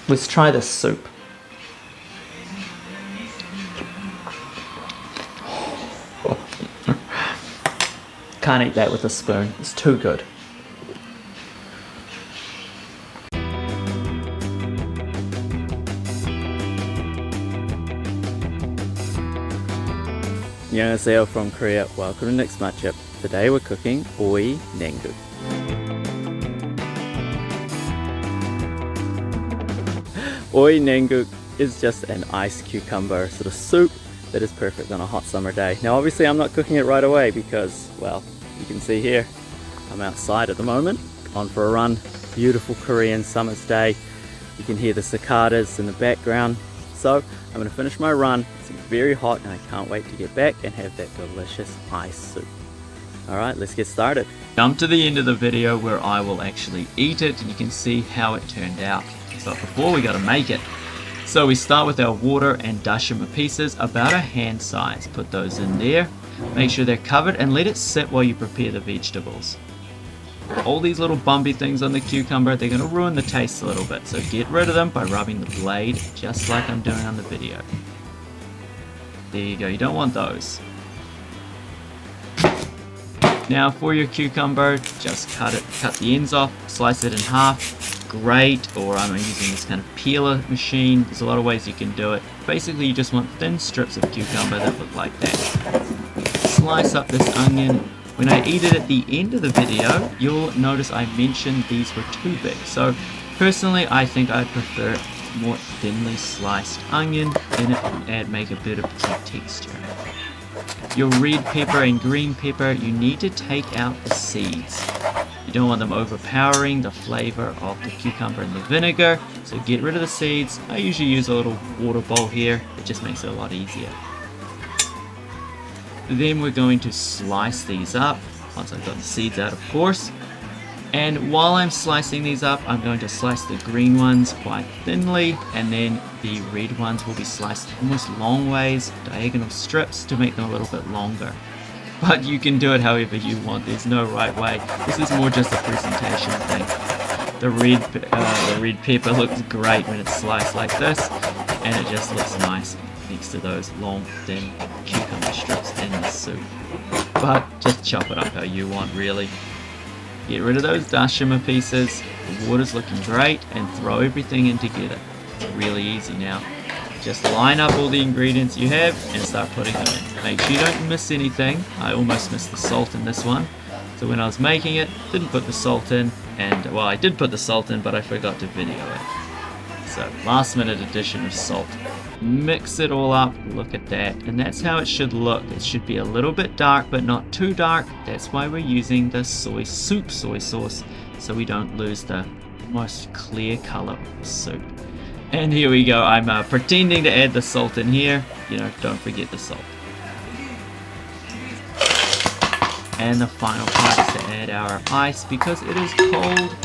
Let's try this soup. Can't eat that with a spoon. It's too good. 안녕하세요 from Korea. Welcome to the next matchup. Today we're cooking oi-naengguk. Oi-naengguk is just an iced cucumber sort of soup that is perfect on a hot summer day. Now obviously I'm not cooking it right away because, well, you can see here, I'm outside at the moment, on for a run. Beautiful Korean summer's day. You can hear the cicadas in the background. So I'm going to finish my run. It's very hot and I can't wait to get back and have that delicious iced soup. Alright, let's get started. Jump to the end of the video where I will actually eat it and you can see how it turned out. But before we got to make it. So we start with our water and Dashima pieces, about a hand size. Put those in there. Make sure they're covered and let it sit while you prepare the vegetables. All these little bumpy things on the cucumber, they're going to ruin the taste a little bit. So get rid of them by rubbing the blade, just like I'm doing on the video. There you go, you don't want those. Now for your cucumber, just cut the ends off, slice it in half, grate, or I'm using this kind of peeler machine. There's a lot of ways you can do it. Basically you just want thin strips of cucumber that look like that. Slice up this onion. When I eat it at the end of the video, you'll notice I mentioned these were too big. So personally, I think I'd prefer more thinly sliced onion in it and make a bit of texture. Your red pepper and green pepper, you need to take out the seeds. You don't want them overpowering the flavor of the cucumber and the vinegar, so get rid of the seeds. I usually use a little water bowl here, it just makes it a lot easier. Then we're going to slice these up, once I've got the seeds out of course. And while I'm slicing these up, I'm going to slice the green ones quite thinly, and then the red ones will be sliced almost long ways, diagonal strips to make them a little bit longer. But you can do it however you want, there's no right way. This is more just a presentation thing. The red pepper looks great when it's sliced like this, and it just looks nice next to those long, thin cucumber strips in the soup. But just chop it up how you want, really. Get rid of those Dashima pieces, the water's looking great, and throw everything in together. It's really easy now. Just line up all the ingredients you have and start putting them in. Make sure you don't miss anything. I almost missed the salt in this one. So when I was making it, didn't put the salt in, and well, I did put the salt in, but I forgot to video it. So last minute addition of salt. Mix it all up, look at that, and that's how it should look. It should be a little bit dark but not too dark. That's why we're using the soy sauce, so we don't lose the most clear color of the soup. And here we go, I'm pretending to add the salt in here. You know, don't forget the salt. And the final part is to add our ice because it is cold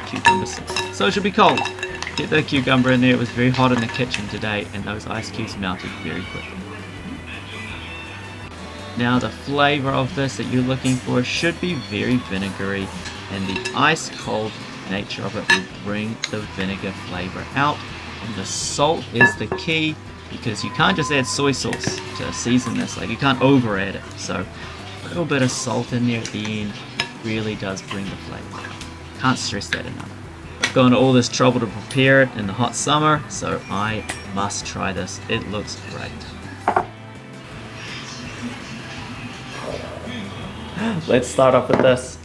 cucumber sauce, so it should be cold. Get the cucumber in there. It was very hot in the kitchen today and those ice cubes melted very quickly. Now the flavor of this that you're looking for should be very vinegary, and the ice cold nature of it will bring the vinegar flavor out. And the salt is the key because you can't just add soy sauce to season this, like you can't over add it. So a little bit of salt in there at the end really does bring the flavor out. Can't stress that enough. Gone to all this trouble to prepare it in the hot summer, so I must try this. It looks great. Let's start off with this.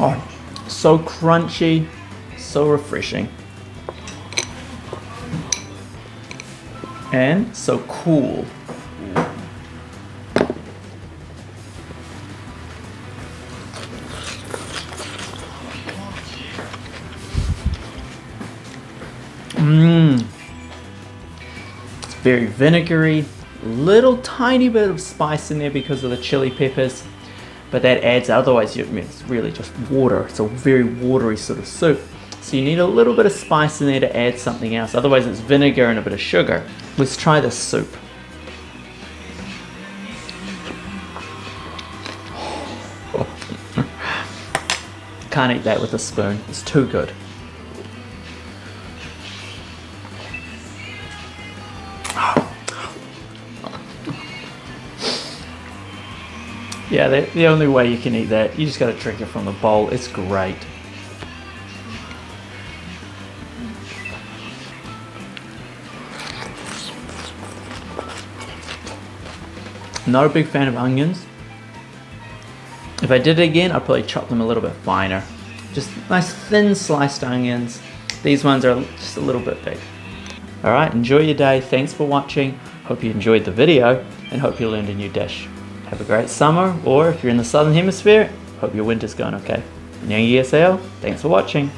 Oh, so crunchy, so refreshing. And so cool. It's very vinegary, little tiny bit of spice in there because of the chili peppers, but that adds, otherwise it's really just water. It's a very watery sort of soup. So you need a little bit of spice in there to add something else. Otherwise it's vinegar and a bit of sugar. Let's try this soup. can't eat that with a spoon. It's too good. Yeah, the only way you can eat that, you just gotta drink it from the bowl. It's great. Not a big fan of onions. If I did it again, I'd probably chop them a little bit finer. Just nice thin sliced onions. These ones are just a little bit big. Alright, enjoy your day. Thanks for watching. Hope you enjoyed the video and hope you learned a new dish. Have a great summer, or if you're in the southern hemisphere, hope your winter's going okay. 안녕히 계세요. Thanks for watching.